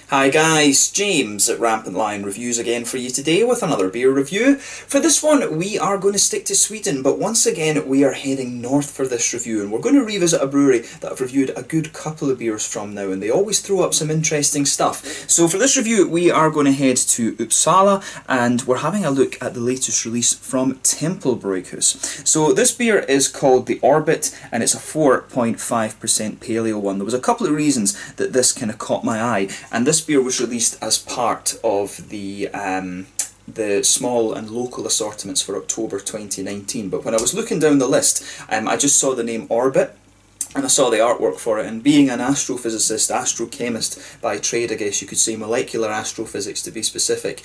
Hi guys, James at RampantLionReviews again for you today with another beer review. For this one we are going to stick to Sweden, but once again we are heading north for this review, and we're going to revisit a brewery that I've reviewed a good couple of beers from now, and they always throw up some interesting stuff. So for this review we are going to head to Uppsala, and we're having a look at the latest release from Tempel Brygghus. So this beer is called the Prbit, and it's a 4.5% pale ale one. There was a couple of reasons that this kind of caught my eye, and this beer was released as part of the small and local assortments for October 2019. But when I was looking down the list, I just saw the name Prbit, and I saw the artwork for it, and being an astrophysicist, astrochemist by trade, I guess you could say, molecular astrophysics to be specific,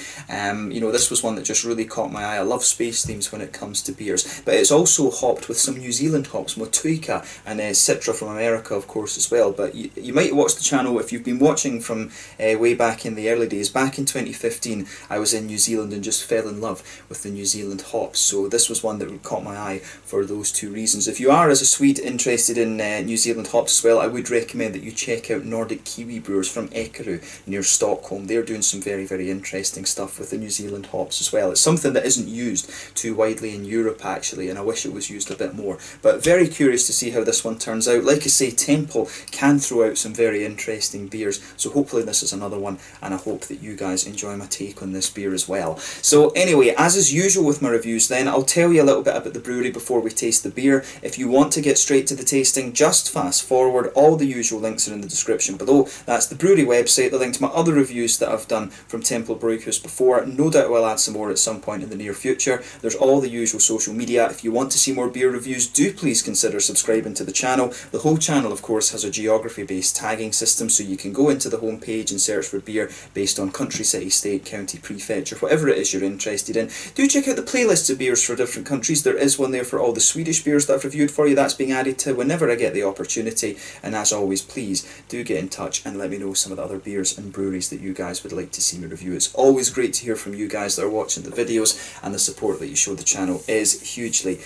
this was one that just really caught my eye. I love space themes when it comes to beers, but it's also hopped with some New Zealand hops, Motueka and Citra from America of course as well. But you might watch the channel if you've been watching from way back in the early days. Back in 2015 I was in New Zealand and just fell in love with the New Zealand hops, so this was one that caught my eye for those two reasons. If you are, as a Swede, interested in New Zealand hops as well, I would recommend that you check out Nordic Kiwi Brewers from Eckerö near Stockholm. They're doing some very, very interesting stuff with the New Zealand hops as well. It's something that isn't used too widely in Europe actually, and I wish it was used a bit more. But very curious to see how this one turns out. Like I say, Tempel can throw out some very interesting beers, so hopefully this is another one, and I hope that you guys enjoy my take on this beer as well. So anyway, as is usual with my reviews then, I'll tell you a little bit about the brewery before we taste the beer. If you want to get straight to the tasting, just fast forward. All the usual links are in the description below. That's the brewery website, the link to my other reviews that I've done from Tempel Brygghus before. No doubt I'll add some more at some point in the near future. There's all the usual social media. If you want to see more beer reviews, do please consider subscribing to the channel. The whole channel of course has a geography based tagging system, so you can go into the home page and search for beer based on country, city, state, county, prefecture, whatever it is you're interested in. Do check out the playlists of beers for different countries. There is one there for all the Swedish beers that I've reviewed for you. That's being added to whenever I get the opportunity. And as always, please do get in touch and let me know some of the other beers and breweries that you guys would like to see me review. It's always great to hear from you guys that are watching the videos, and the support that you show the channel is hugely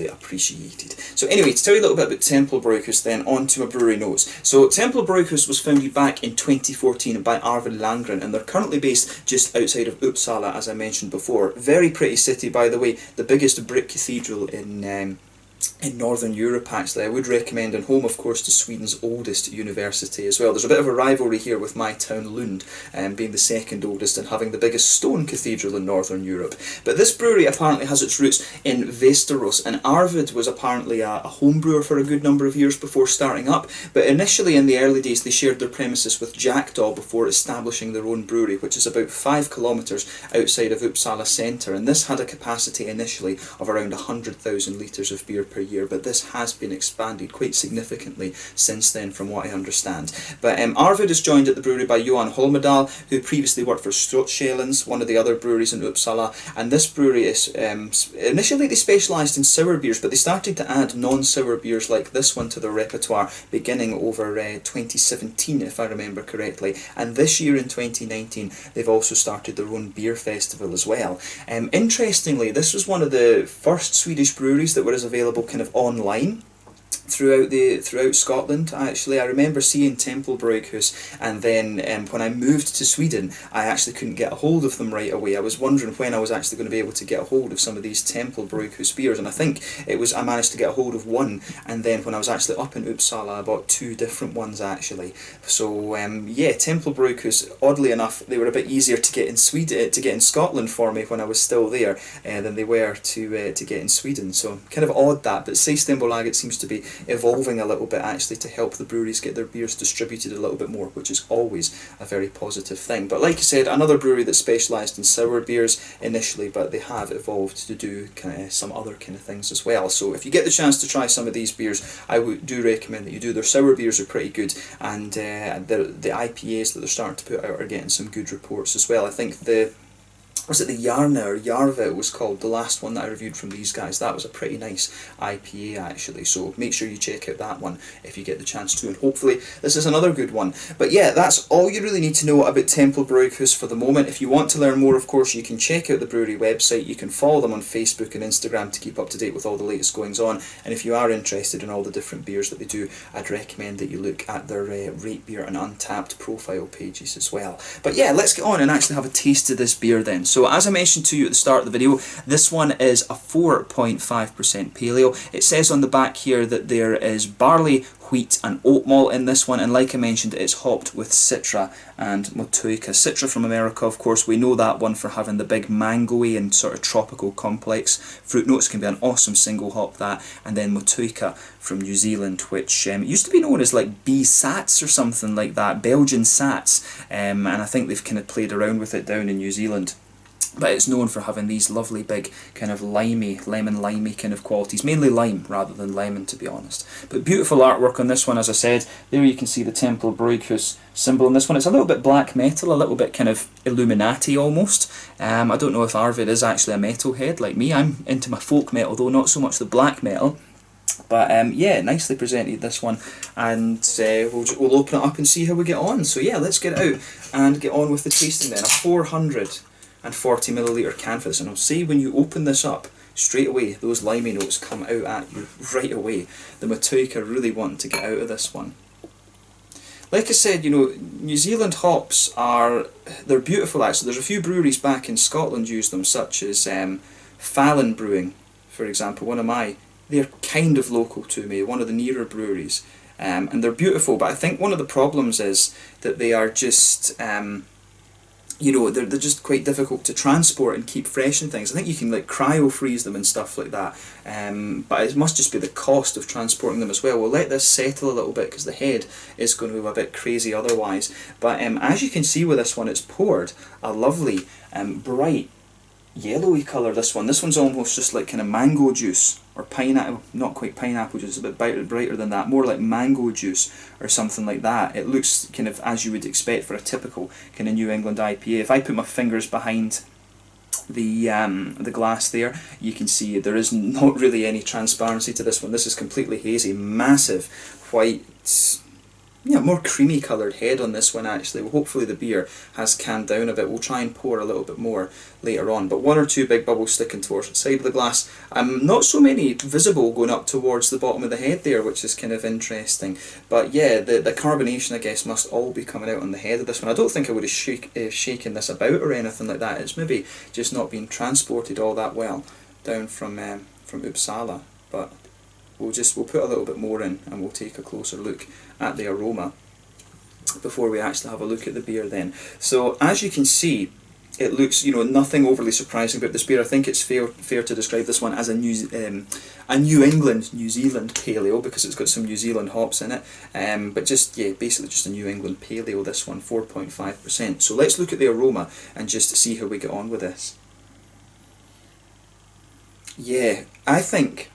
appreciated. So anyway, to tell you a little bit about Tempel Brygghus then, on to my brewery notes. So Tempel Brygghus was founded back in 2014 by Arvid Landgren, and they're currently based just outside of Uppsala, as I mentioned before. Very pretty city, by the way, the biggest brick cathedral in Northern Europe actually. I would recommend, and home of course to Sweden's oldest university as well. There's a bit of a rivalry here with my town Lund, being the second oldest and having the biggest stone cathedral in Northern Europe. But this brewery apparently has its roots in Västerås, and Arvid was apparently a home brewer for a good number of years before starting up, but initially in the early days they shared their premises with Jackdaw before establishing their own brewery, which is about 5 kilometres outside of Uppsala centre, and this had a capacity initially of around 100,000 litres of beer per year, but this has been expanded quite significantly since then from what I understand. But Arvid is joined at the brewery by Johan Holmedal, who previously worked for Strottsjälens, one of the other breweries in Uppsala, and this brewery is, initially they specialised in sour beers, but they started to add non-sour beers like this one to their repertoire beginning over 2017 if I remember correctly, and this year in 2019 they've also started their own beer festival as well. Interestingly, this was one of the first Swedish breweries that were as available kind of online throughout Scotland. Actually, I remember seeing Tempel Brygghus, and then when I moved to Sweden I actually couldn't get a hold of them right away. I was wondering when I was actually going to be able to get a hold of some of these Tempel Brygghus beers, and I think I managed to get a hold of one, and then when I was actually up in Uppsala I bought 2 different ones actually. So yeah, Tempel Brygghus, oddly enough, they were a bit easier to get in Scotland for me when I was still there than they were to get in Sweden. So kind of odd that, but Systembolaget seems to be evolving a little bit actually to help the breweries get their beers distributed a little bit more, which is always a very positive thing. But like I said, another brewery that specialised in sour beers initially, but they have evolved to do kind of some other kind of things as well. So if you get the chance to try some of these beers, I do recommend that you do. Their sour beers are pretty good, and the IPAs that they're starting to put out are getting some good reports as well. I think the was it the Yarna or Yarva it was called, the last one that I reviewed from these guys. That was a pretty nice IPA actually, so make sure you check out that one if you get the chance to, and hopefully this is another good one. But yeah, that's all you really need to know about Tempel Brygghus for the moment. If you want to learn more, of course, you can check out the brewery website, you can follow them on Facebook and Instagram to keep up to date with all the latest goings on, and if you are interested in all the different beers that they do, I'd recommend that you look at their Rate Beer and Untappd profile pages as well. But yeah, let's get on and actually have a taste of this beer then. So as I mentioned to you at the start of the video, this one is a 4.5% pale ale. It says on the back here that there is barley, wheat and oat malt in this one, and like I mentioned, it's hopped with Citra and Motueka. Citra from America, of course, we know that one for having the big mangoey and sort of tropical complex fruit notes, can be an awesome single hop that, and then Motueka from New Zealand, which used to be known as like B Sats or something like that, Belgian Sats, and I think they've kind of played around with it down in New Zealand. But it's known for having these lovely big kind of limey, lemon-limey kind of qualities, mainly lime rather than lemon to be honest. But beautiful artwork on this one, as I said. There you can see the Tempel Brygghus symbol on this one. It's a little bit black metal, a little bit kind of Illuminati almost. I don't know if Arvid is actually a metalhead like me. I'm into my folk metal though, not so much the black metal. But yeah, nicely presented this one, and we'll open it up and see how we get on. So yeah, let's get it out and get on with the tasting then. A 440ml can for this, and I'll say when you open this up, straight away those limey notes come out at you right away. The Motueka really wanting to get out of this one. Like I said, you know, New Zealand hops they're beautiful actually. There's a few breweries back in Scotland use them, such as Fallon Brewing, for example, they're kind of local to me, one of the nearer breweries, and they're beautiful, but I think one of the problems is that they are just you know, they're just quite difficult to transport and keep fresh and things. I think you can like cryo freeze them and stuff like that, but it must just be the cost of transporting them as well. We'll let this settle a little bit because the head is going to be a bit crazy otherwise. But as you can see with this one, it's poured a lovely bright yellowy colour. This one's almost just like kind of mango juice, or pineapple, not quite pineapple juice, a bit brighter than that, more like mango juice or something like that. It looks kind of as you would expect for a typical kind of New England IPA. If I put my fingers behind the glass there, you can see there is not really any transparency to this one. This is completely hazy, massive white, yeah, more creamy coloured head on this one actually. Well, hopefully the beer has canned down a bit. We'll try and pour a little bit more later on, but one or two big bubbles sticking towards the side of the glass. Not so many visible going up towards the bottom of the head there, which is kind of interesting. But yeah, the carbonation I guess must all be coming out on the head of this one. I don't think I would have shaken this about or anything like that. It's maybe just not being transported all that well down from Uppsala, but we'll put a little bit more in and we'll take a closer look at the aroma before we actually have a look at the beer then. So as you can see, it looks, you know, nothing overly surprising about this beer. I think it's fair to describe this one as a New Zealand pale ale, because it's got some New Zealand hops in it. But just, yeah, basically just a New England pale ale, this one, 4.5%. So let's look at the aroma and just see how we get on with this. Yeah, I think,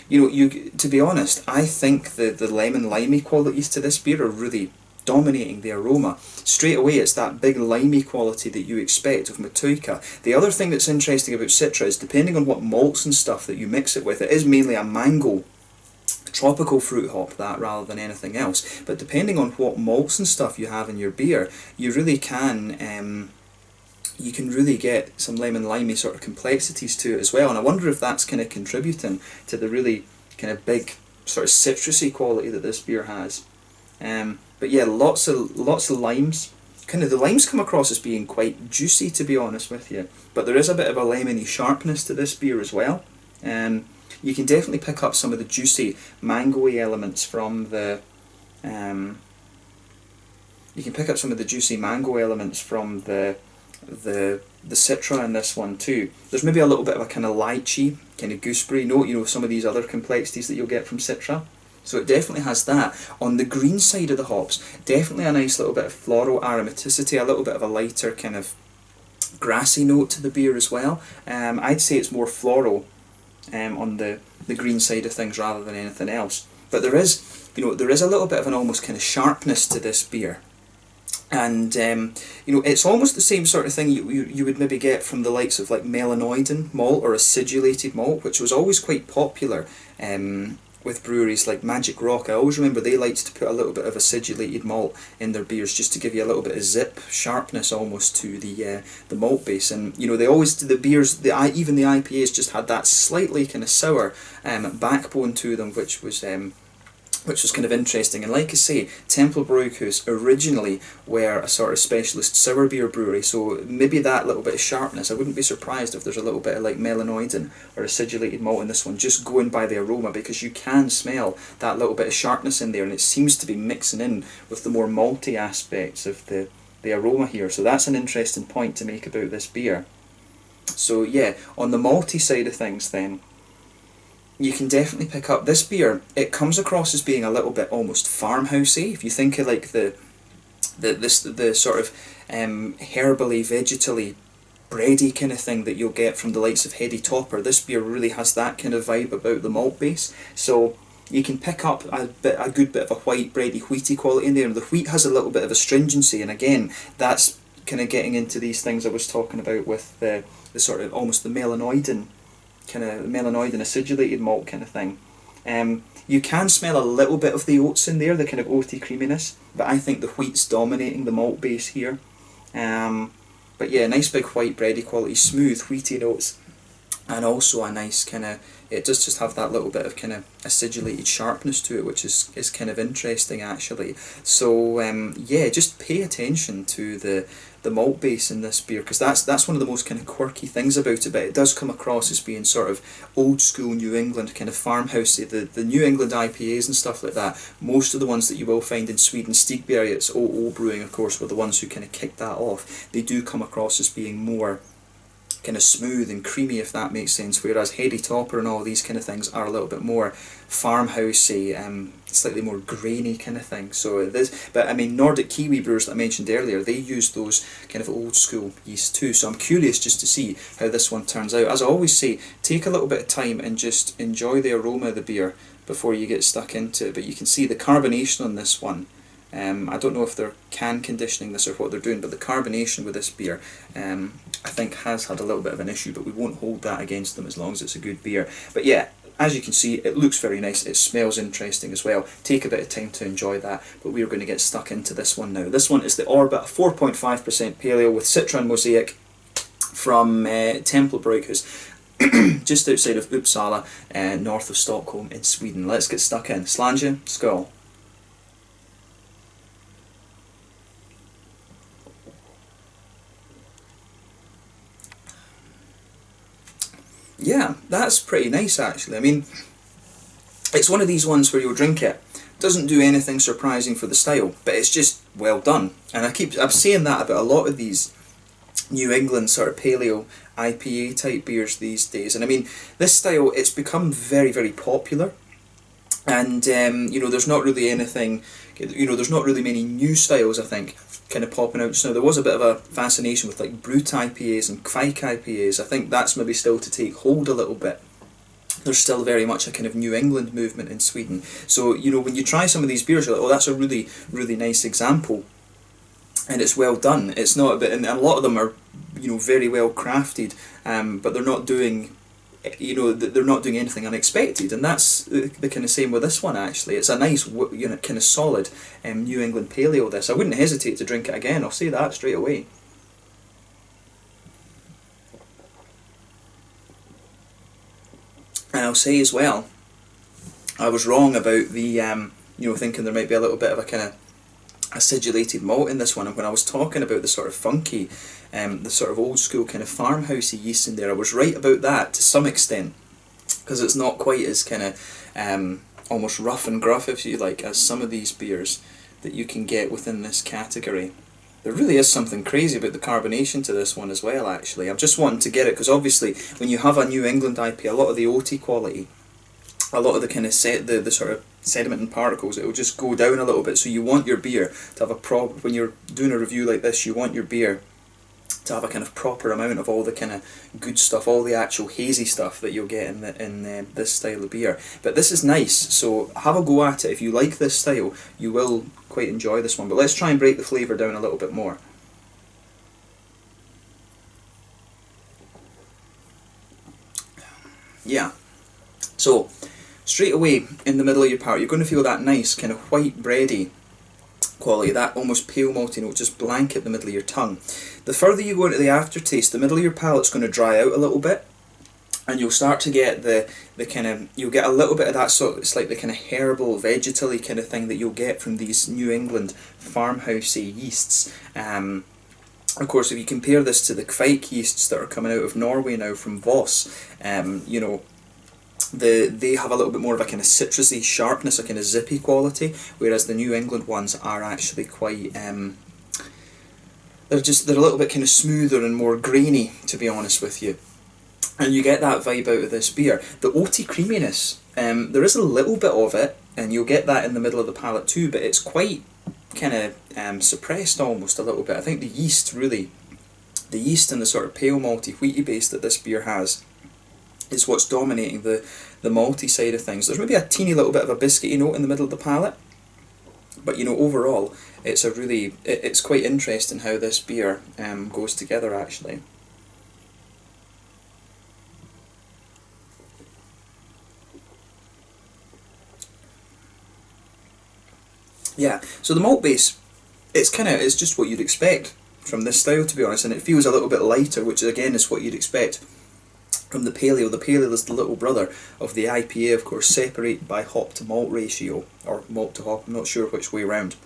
you know, to be honest, I think the lemon limey qualities to this beer are really dominating the aroma. Straight away it's that big limey quality that you expect of Motueka. The other thing that's interesting about Citra is depending on what malts and stuff that you mix it with, it is mainly a mango tropical fruit hop that rather than anything else, but depending on what malts and stuff you have in your beer, you really can you can really get some lemon limey sort of complexities to it as well, and I wonder if that's kind of contributing to the really kind of big sort of citrusy quality that this beer has. But yeah, lots of limes. Kind of the limes come across as being quite juicy, to be honest with you, but there is a bit of a lemony sharpness to this beer as well. You can definitely pick up some of the juicy mango-y elements from the the Citra in this one too. There's maybe a little bit of a kind of lychee, kind of gooseberry note, you know, some of these other complexities that you'll get from Citra. So it definitely has that. On the green side of the hops, definitely a nice little bit of floral aromaticity, a little bit of a lighter kind of grassy note to the beer as well. I'd say it's more floral on the green side of things rather than anything else. But there is, you know, there is a little bit of an almost kind of sharpness to this beer. And you know, it's almost the same sort of thing you would maybe get from the likes of like melanoidin malt or acidulated malt, which was always quite popular with breweries like Magic Rock. I always remember they liked to put a little bit of acidulated malt in their beers just to give you a little bit of zip, sharpness almost to the malt base. And you know, they always, the beers, even the IPAs just had that slightly kind of sour backbone to them, which was kind of interesting. And like I say, Tempel Brygghus originally were a sort of specialist sour beer brewery, so maybe that little bit of sharpness, I wouldn't be surprised if there's a little bit of like melanoidin or acidulated malt in this one, just going by the aroma, because you can smell that little bit of sharpness in there, and it seems to be mixing in with the more malty aspects of the aroma here. So that's an interesting point to make about this beer. So yeah, on the malty side of things then, you can definitely pick up this beer. It comes across as being a little bit almost farmhousey. If you think of like the sort of herbally, vegetally, bready kind of thing that you'll get from the likes of Heady Topper, this beer really has that kind of vibe about the malt base. So you can pick up a good bit of a white, bready, wheaty quality in there, and the wheat has a little bit of astringency, and again, that's kind of getting into these things I was talking about with the sort of almost the melanoidin acidulated malt kind of thing. You can smell a little bit of the oats in there, the kind of oaty creaminess, but I think the wheat's dominating the malt base here. But yeah, nice big white bready quality, smooth wheaty notes, and also a nice kind of, it does just have that little bit of kind of acidulated sharpness to it, which is kind of interesting actually. So yeah, just pay attention to the malt base in this beer, because that's one of the most kind of quirky things about it, but it does come across as being sort of old school New England kind of farmhousey. The New England IPAs and stuff like that, most of the ones that you will find in Sweden, Stigbergets, OO Brewing of course were the ones who kind of kicked that off. They do come across as being more kind of smooth and creamy, if that makes sense, whereas Heady Topper and all these kind of things are a little bit more farmhousey, slightly more grainy kind of thing. So this, but I mean, Nordic Kiwi brewers that I mentioned earlier, they use those kind of old school yeast too, so I'm curious just to see how this one turns out. As I always say, take a little bit of time and just enjoy the aroma of the beer before you get stuck into it. But you can see the carbonation on this one. I don't know if they're can conditioning this or what they're doing, but the carbonation with this beer I think has had a little bit of an issue, but we won't hold that against them as long as it's a good beer. But yeah, as you can see, it looks very nice, it smells interesting as well. Take a bit of time to enjoy that, but we're going to get stuck into this one now. This one is the Orbit, 4.5% pale ale with Citra Mosaic from Tempel Brygghus, just outside of Uppsala, north of Stockholm in Sweden. Let's get stuck in. Slange, skål. Yeah, that's pretty nice actually. I mean, it's one of these ones where you'll drink it, doesn't do anything surprising for the style, but it's just well done. And I'm saying that about a lot of these New England sort of paleo IPA type beers these days. And I mean, this style, it's become very, very popular. And you know, there's not really anything, you know, there's not really many new styles, I think, kind of popping out just now. There was a bit of a fascination with like Brut IPAs and Kvike IPAs. I think that's maybe still to take hold a little bit. There's still very much a kind of New England movement in Sweden. So, you know, when you try some of these beers, you're like, oh, that's a really, really nice example. And it's well done. It's not a bit, and a lot of them are, you know, very well crafted, but they're not doing, you know, they're not doing anything unexpected, and that's the kind of same with this one actually. It's a nice, you know, kind of solid New England pale ale. This, I wouldn't hesitate to drink it again, I'll say that straight away. And I'll say as well, I was wrong about the, you know, thinking there might be a little bit of a kind of acidulated malt in this one, and when I was talking about the sort of funky, the sort of old school kind of farmhousey yeast in there, I was right about that to some extent, because it's not quite as kind of almost rough and gruff, if you like, as some of these beers that you can get within this category. There really is something crazy about the carbonation to this one as well actually. I'm just wanting to get it, because obviously when you have a New England IPA, a lot of the oaty quality, a lot of the kind of the sort of sediment and particles, it will just go down a little bit. So you want your beer to have a when you're doing a review like this, you want your beer to have a kind of proper amount of all the kind of good stuff, all the actual hazy stuff that you'll get in this style of beer. But this is nice, so have a go at it. If you like this style, you will quite enjoy this one. But let's try and break the flavour down a little bit more. Yeah, so straight away in the middle of your palate, you're going to feel that nice kind of white bready quality, that almost pale malty note just blanket the middle of your tongue. The further you go into the aftertaste, the middle of your palate's going to dry out a little bit, and you'll start to get the kind of, you'll get a little bit of that sort of, it's like the kind of herbal, vegetal-y kind of thing that you'll get from these New England farmhousey yeasts. Of course, if you compare this to the Kvike yeasts that are coming out of Norway now from Voss, you know, they have a little bit more of a kind of citrusy sharpness, a kind of zippy quality, whereas the New England ones are actually quite, they're a little bit kind of smoother and more grainy, to be honest with you. And you get that vibe out of this beer. The oaty creaminess, there is a little bit of it, and you'll get that in the middle of the palate too, but it's quite kind of suppressed almost a little bit. I think the yeast really, the yeast and the sort of pale malty wheaty base that this beer has is what's dominating the malty side of things. There's maybe a teeny little bit of a biscuity note in the middle of the palate, but you know, overall it's a really, it's quite interesting how this beer goes together actually. Yeah, so the malt base, it's just what you'd expect from this style, to be honest, and it feels a little bit lighter, which again is what you'd expect from the pale ale. The pale ale is the little brother of the IPA, of course, separated by hop to malt ratio, or malt to hop, I'm not sure which way round.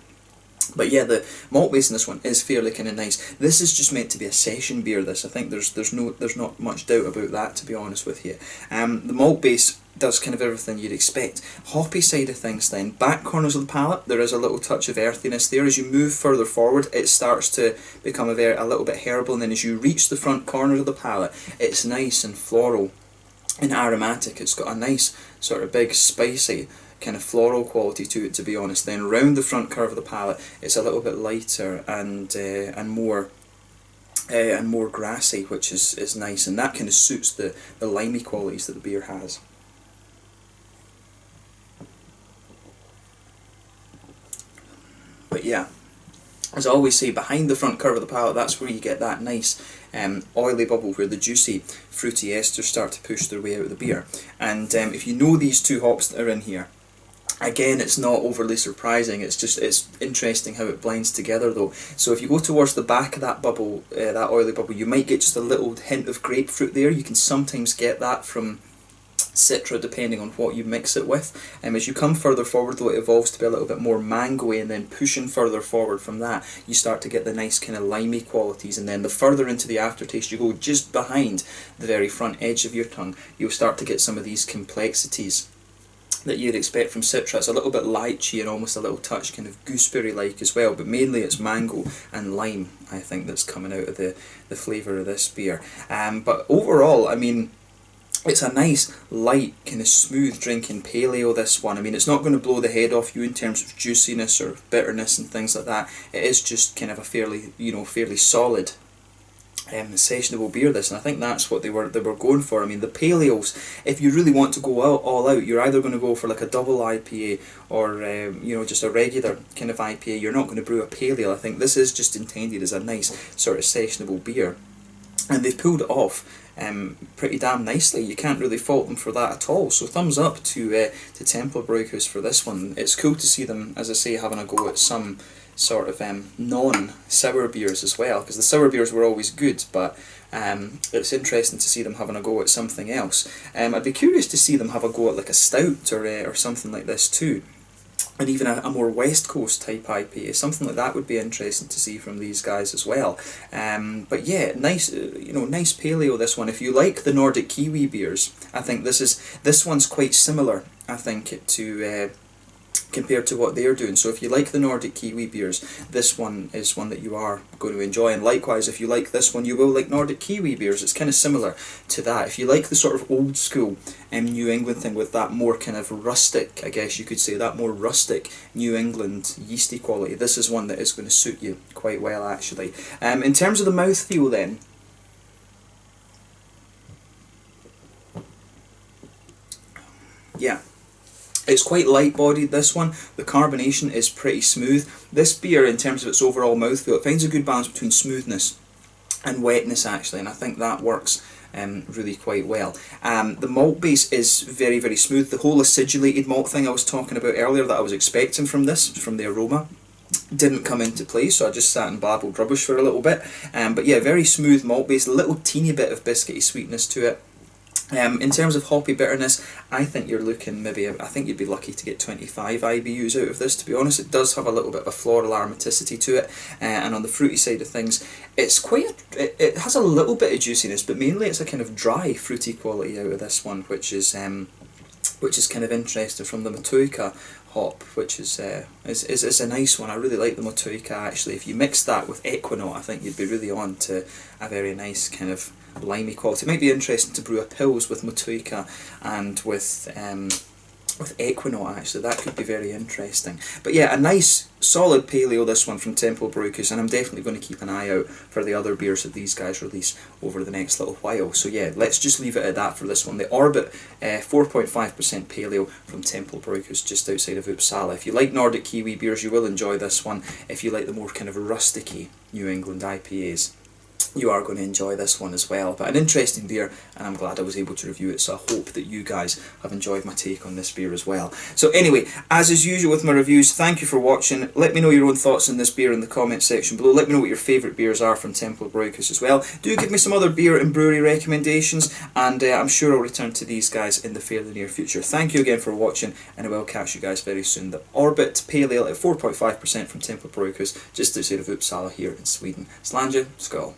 But yeah, the malt base in this one is fairly kind of nice. This is just meant to be a session beer, this. I think there's not much doubt about that, to be honest with you. The malt base does kind of everything you'd expect. Hoppy side of things then, back corners of the palate, there is a little touch of earthiness there. As you move further forward, it starts to become a little bit herbal, and then as you reach the front corner of the palate, it's nice and floral and aromatic. It's got a nice sort of big spicy kind of floral quality to it, to be honest. Then round the front curve of the palate, it's a little bit lighter and more grassy, which is nice, and that kind of suits the limey qualities that the beer has. But yeah, as I always say, behind the front curve of the palate, that's where you get that nice oily bubble, where the juicy fruity esters start to push their way out of the beer. And if you know these two hops that are in here, again, it's not overly surprising. It's interesting how it blends together though. So if you go towards the back of that bubble, that oily bubble, you might get just a little hint of grapefruit there. You can sometimes get that from Citra, depending on what you mix it with. As you come further forward though, it evolves to be a little bit more mangoey, and then pushing further forward from that, you start to get the nice kind of limey qualities, and then the further into the aftertaste you go, just behind the very front edge of your tongue, you'll start to get some of these complexities that you'd expect from Citra. It's a little bit lychee and almost a little touch kind of gooseberry-like as well, but mainly it's mango and lime, I think, that's coming out of the flavour of this beer. But overall, I mean, it's a nice, light, kind of smooth drinking pale ale, this one. I mean, it's not going to blow the head off you in terms of juiciness or bitterness and things like that. It is just kind of a fairly solid sessionable beer, this, and I think that's what they were going for. I mean, the pale ales, if you really want to go all out, you're either going to go for like a double IPA or you know, just a regular kind of IPA. You're not going to brew a pale ale. I think this is just intended as a nice sort of sessionable beer, and they've pulled it off pretty damn nicely. You can't really fault them for that at all. So thumbs up to Tempel Brygghus for this one. It's cool to see them, as I say, having a go at some sort of non-sour beers as well, because the sour beers were always good, but it's interesting to see them having a go at something else. I'd be curious to see them have a go at like a stout or something like this too, and even a more West Coast type IPA, something like that would be interesting to see from these guys as well. But yeah, nice, nice pale ale, this one. If you like the Nordic Kiwi beers, I think this one's quite similar, I think, to compared to what they're doing. So if you like the Nordic Kiwi beers, this one is one that you are going to enjoy, and likewise if you like this one, you will like Nordic Kiwi beers. It's kind of similar to that. If you like the sort of old school New England thing with that more kind of rustic, I guess you could say, that more rustic New England yeasty quality, this is one that is going to suit you quite well actually. In terms of the mouthfeel then, yeah, it's quite light-bodied, this one. The carbonation is pretty smooth. This beer, in terms of its overall mouthfeel, it finds a good balance between smoothness and wetness actually, and I think that works really quite well. The malt base is very, very smooth. The whole acidulated malt thing I was talking about earlier that I was expecting from this, from the aroma, didn't come into play, so I just sat and babbled rubbish for a little bit. But yeah, very smooth malt base, a little teeny bit of biscuity sweetness to it. In terms of hoppy bitterness, I think you're looking maybe, I think you'd be lucky to get 25 IBUs out of this, to be honest. It does have a little bit of a floral aromaticity to it, and on the fruity side of things, it's quite, it has a little bit of juiciness, but mainly it's a kind of dry fruity quality out of this one, which is kind of interesting from the Motueka hop, which is a nice one. I really like the Motueka actually. If you mix that with Equinaut, I think you'd be really on to a very nice kind of limey quality. It might be interesting to brew a Pils with Motueka and with Equinaut actually. That could be very interesting. But yeah, a nice solid pale ale, this one from Tempel Brygghus, and I'm definitely going to keep an eye out for the other beers that these guys release over the next little while. So yeah, let's just leave it at that for this one. The Prbit 4.5% pale ale from Tempel Brygghus, just outside of Uppsala. If you like Nordic Kiwi beers, you will enjoy this one. If you like the more kind of rusticy New England IPAs, you are going to enjoy this one as well. But an interesting beer, and I'm glad I was able to review it, so I hope that you guys have enjoyed my take on this beer as well. So anyway, as is usual with my reviews, thank you for watching. Let me know your own thoughts on this beer in the comments section below. Let me know what your favourite beers are from Tempel Brygghus as well. Do give me some other beer and brewery recommendations, and I'm sure I'll return to these guys in the fairly near future. Thank you again for watching, and I will catch you guys very soon. The Prbit Pale Ale at 4.5% from Tempel Brygghus, just outside of Uppsala here in Sweden. Slanja, skål.